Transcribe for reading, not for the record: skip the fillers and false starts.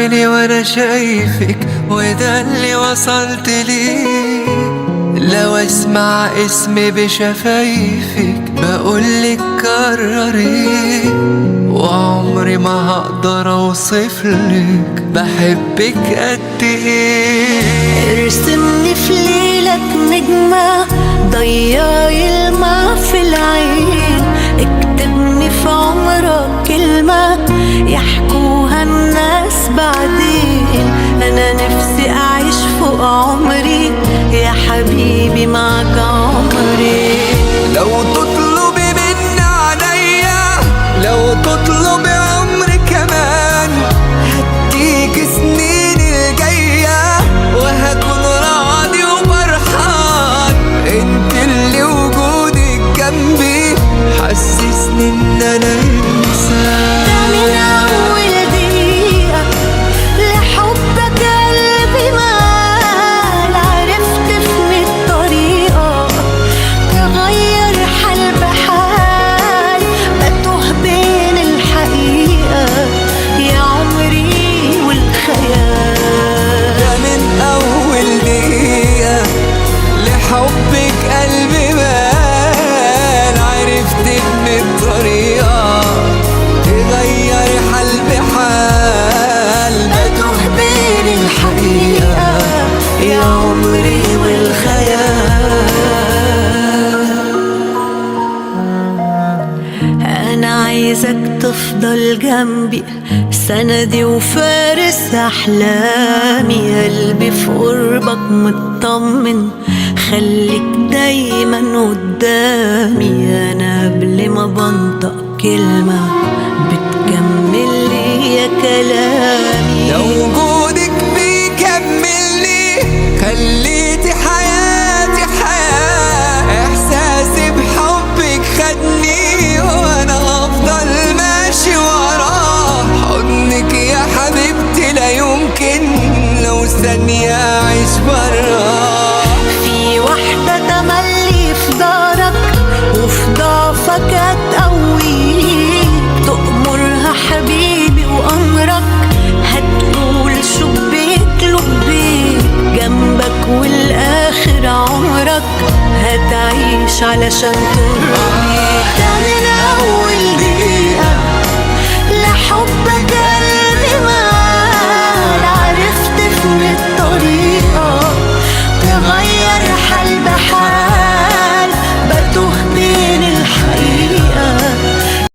عيني وانا شايفك، وده اللي وصلت ليه. لو اسمع اسمي بشفايفك بقولك كرري، وعمري ما هقدر اوصفلك بحبك قد ايه. ارسمني في ليلك نجمة ضيعي الماء في العين، اكتبني في عمرك كلمة يحكوها الناس بعدين. انا نفسي اعيش فوق عمري يا حبيبي معك عمري. لو تطلبي مني عليا، لو تطلبي عمري كمان، هديك سنين الجاية وهكون راضي وفرحان. انت اللي وجودك جنبي حسسني ان انا انسان. ده من اول دقيقة لحبك قلبي مال، عرفت في 100 طريقة تغير حال بحال، بتوه بين الحقيقة يا عمري والخيال. ده من اول دقيقة لحبك قلبي مال، عرفت ان الطريقة تغير حال بحال، بتوه بين الحقيقة يا عمري والخيال. أنا عايزك تفضل جنبي سندي وفارس أحلامي، قلبي في قربك مطمن خليك دايما قدامي. أنا قبل ما بنطق كلمة بتكمل لي يا كلامي. لو وجودك بيكملني خليتي حياتي حياة، احساسي بحبك خدني وانا هفضل ماشي وراه. حضنك يا حبيبتي لا يمكن لو ثانية اعيش براه. في واحدة تملي في دارك وفي ضعفك هتقويك، تأمرها حبيبي وأمرك هتقول شبيك لبيك، جنبك والآخر عمرك هتعيش علشان ترضيك.